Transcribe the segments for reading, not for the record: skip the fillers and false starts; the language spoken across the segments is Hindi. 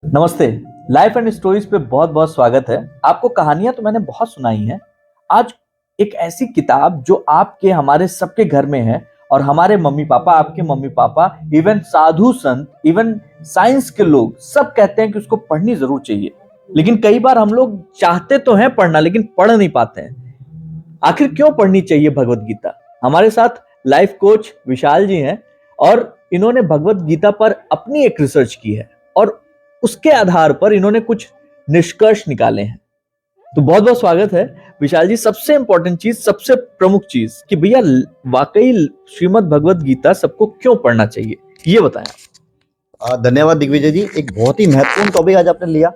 नमस्ते। लाइफ एंड स्टोरीज पे बहुत बहुत स्वागत है। आपको कहानियां तो मैंने बहुत सुनाई हैं। आज एक ऐसी किताब जो आपके हमारे सबके घर में है और हमारे मम्मी पापा, आपके मम्मी पापा, इवन साधु संत, इवन साइंस के लोग सब कहते हैं कि उसको पढ़नी जरूर चाहिए। लेकिन कई बार हम लोग चाहते तो हैं पढ़ना, लेकिन पढ़ नहीं पाते हैं। आखिर क्यों पढ़नी चाहिए भगवत गीता? हमारे साथ लाइफ कोच विशाल जी हैं और इन्होंने भगवत गीता पर अपनी एक रिसर्च की है और उसके आधार पर इन्होंने कुछ निष्कर्ष निकाले हैं। तो बहुत बहुत स्वागत है विशाल जी। सबसे इंपॉर्टेंट चीज, सबसे प्रमुख चीज कि भैया वाकई श्रीमद् भगवत गीता सबको क्यों पढ़ना चाहिए, ये बताएं। धन्यवाद दिग्विजय जी। एक बहुत ही महत्वपूर्ण टॉपिक आज आपने लिया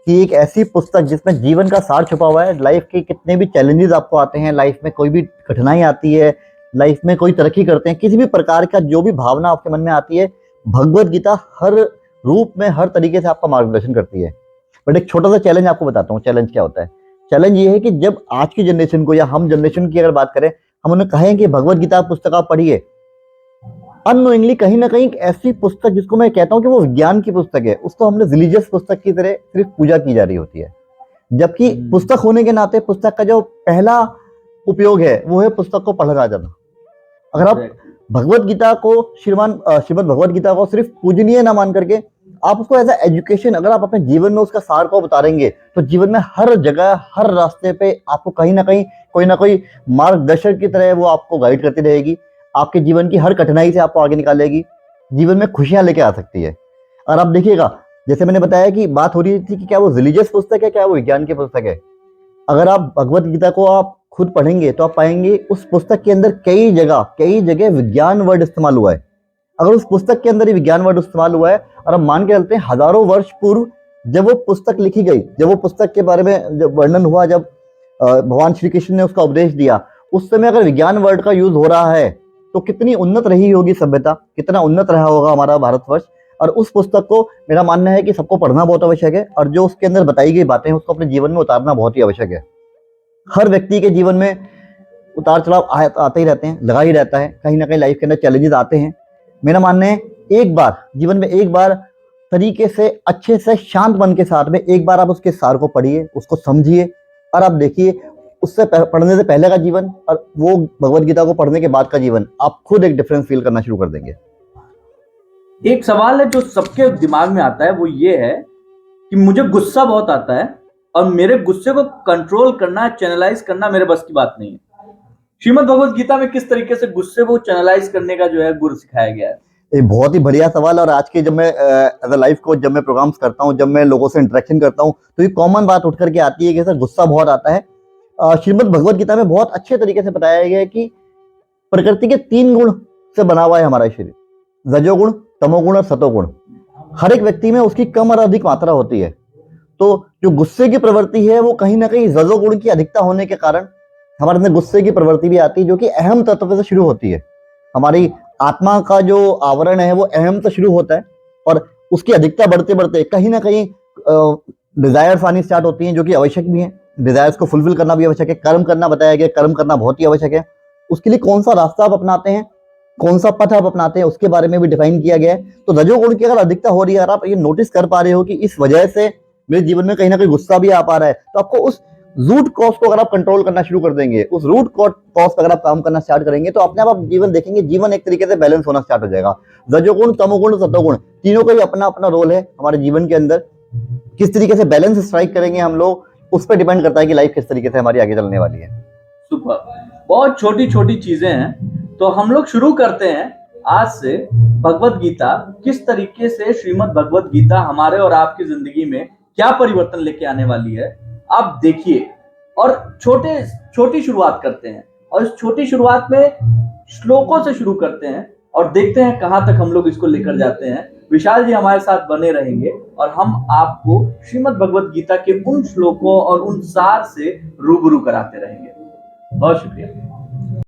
कि एक ऐसी पुस्तक जिसमें जीवन का सार छुपा हुआ है। लाइफ के कितने भी चैलेंजेस आपको आते हैं, लाइफ में कोई भी कठिनाई आती है, लाइफ में कोई तरक्की करते हैं, किसी भी प्रकार का जो भी भावना आपके मन में आती है, भगवत गीता हर रूप में, हर तरीके से आपका मार्गदर्शन करती है। बट एक छोटा सा चैलेंज आपको बताता हूँ। चैलेंज क्या होता है? चैलेंज ये है कि जब आज की जनरेशन को या हम जनरेशन की अगर बात करें, हम उन्हें कहें कि भगवत गीता पुस्तक आप पढ़िए, अननोइंगली कहीं ना कहीं एक ऐसी पुस्तक जिसको मैं कहता हूं कि वो विज्ञान की पुस्तक है, उसको हमने रिलीजियस पुस्तक की तरह सिर्फ पूजा की जा रही होती है। जबकि पुस्तक होने के नाते पुस्तक का जो पहला उपयोग है वो है पुस्तक को पढ़ना जाना। अगर आप भगवत गीता को श्रीमद् भगवत गीता को सिर्फ पूजनीय ना मान करके आप उसको एज एजुकेशन, अगर आप अपने जीवन में उसका सार को उतारेंगे तो जीवन में हर जगह, हर रास्ते पे आपको कहीं ना कोई मार्गदर्शक की तरह वो आपको गाइड करती रहेगी। आपके जीवन की हर कठिनाई से आपको आगे निकालेगी, जीवन में खुशियां लेके आ सकती है। और आप देखिएगा, जैसे मैंने बताया कि बात हो रही थी कि क्या वो रिलीजियस पुस्तक है, क्या वो विज्ञान की पुस्तक है। अगर आप भगवत गीता को आप खुद पढ़ेंगे तो आप पाएंगे उस पुस्तक के अंदर कई जगह विज्ञान वर्ड इस्तेमाल हुआ है। अगर उस पुस्तक के अंदर ही विज्ञान वर्ड इस्तेमाल हुआ है और हम मान के चलते हैं हजारों वर्ष पूर्व जब वो पुस्तक लिखी गई, जब वो पुस्तक के बारे में जब वर्णन हुआ, जब भगवान श्री कृष्ण ने उसका उपदेश दिया, उस समय अगर विज्ञान वर्ड का यूज हो रहा है तो कितनी उन्नत रही होगी सभ्यता, कितना उन्नत रहा होगा हमारा भारतवर्ष। और उस पुस्तक को मेरा मानना है कि सबको पढ़ना बहुत आवश्यक है और जो उसके अंदर बताई गई बातें हैं उसको अपने जीवन में उतारना बहुत ही आवश्यक है। हर व्यक्ति के जीवन में उतार चढ़ाव आते ही रहते हैं, लगा ही रहता है, कहीं ना कहीं लाइफ के अंदर चैलेंजेस आते हैं। मेरा मानना है एक बार जीवन में, एक बार तरीके से, अच्छे से, शांत मन के साथ में एक बार आप उसके सार को पढ़िए, उसको समझिए और आप देखिए उससे पढ़ने से पहले का जीवन और वो भगवत गीता को पढ़ने के बाद का जीवन, आप खुद एक डिफरेंस फील करना शुरू कर देंगे। एक सवाल है जो सबके दिमाग में आता है, वो ये है कि मुझे गुस्सा बहुत आता है और मेरे गुस्से को कंट्रोल करना, चैनलाइज करना मेरे बस की बात नहीं है। श्रीमद् भगवत गीता में किस तरीके से गुस्से को चैनलाइज करने का जो है गुर सिखाया गया है? ये बहुत ही बढ़िया सवाल। और आज के जब मैं एज अ लाइफ कोच, जब मैं प्रोग्राम्स करता हूँ, जब मैं लोगों से इंटरेक्शन करता हूँ, तो ये कॉमन बात उठ करके आती है कि सर गुस्सा बहुत आता है। श्रीमद् भगवत गीता में बहुत अच्छे तरीके से बताया गया है कि प्रकृति के 3 गुण से बना हुआ है हमारा शरीर, रजोगुण, तमोगुण और सतोगुण। हर एक व्यक्ति में उसकी कम और अधिक मात्रा होती है। तो जो गुस्से की प्रवृत्ति है वो कहीं ना कहीं रजोगुण की अधिकता होने के कारण हमारे अंदर गुस्से की प्रवृत्ति भी आती है, जो कि अहम तत्व से शुरू होती है। हमारी आत्मा का जो आवरण है वो अहम से शुरू होता है और उसकी अधिकता बढ़ते बढ़ते कहीं ना कहीं डिजायर्स आनी स्टार्ट होती हैं, जो कि आवश्यक भी है। डिजायर्स को फुलफिल करना भी आवश्यक है, कर्म करना बताया गया, कर्म करना बहुत ही आवश्यक है। उसके लिए कौन सा रास्ता आप अपनाते हैं, कौन सा पथ आप अपनाते हैं, उसके बारे में भी डिफाइन किया गया है। तो रजोगुण की अगर अधिकता हो रही है, अगर आप ये नोटिस कर पा रहे हो कि इस वजह से मेरे जीवन में कहीं ना कहीं गुस्सा भी आ पा रहा है, तो आपको उस रूट कॉज को अगर आप कंट्रोल करना शुरू कर देंगे, उस रूट कॉज पर अगर आप काम करना स्टार्ट करेंगे, तो अपने आप जीवन देखेंगे, जीवन एक तरीके से बैलेंस होना स्टार्ट हो जाएगा। रजोगुण, तमोगुण, सतोगुण, तीनों का ही अपना अपना रोल है हमारे जीवन के अंदर। किस तरीके से बैलेंस स्ट्राइक करेंगे हम लोग, उस पर डिपेंड करता है कि लाइफ किस तरीके से हमारी आगे चलने वाली है। सुपर। बहुत छोटी छोटी चीजें हैं, तो हम लोग शुरू करते हैं आज से। भगवत गीता किस तरीके से, श्रीमद् भगवत गीता हमारे और आपकी जिंदगी में क्या परिवर्तन लेके आने वाली है, आप देखिए। और छोटी शुरुआत करते हैं और इस छोटी शुरुआत में श्लोकों से शुरू करते हैं और देखते हैं कहां तक हम लोग इसको लेकर जाते हैं। विशाल जी हमारे साथ बने रहेंगे और हम आपको श्रीमद् भगवत गीता के उन श्लोकों और उन सार से रूबरू कराते रहेंगे। बहुत शुक्रिया।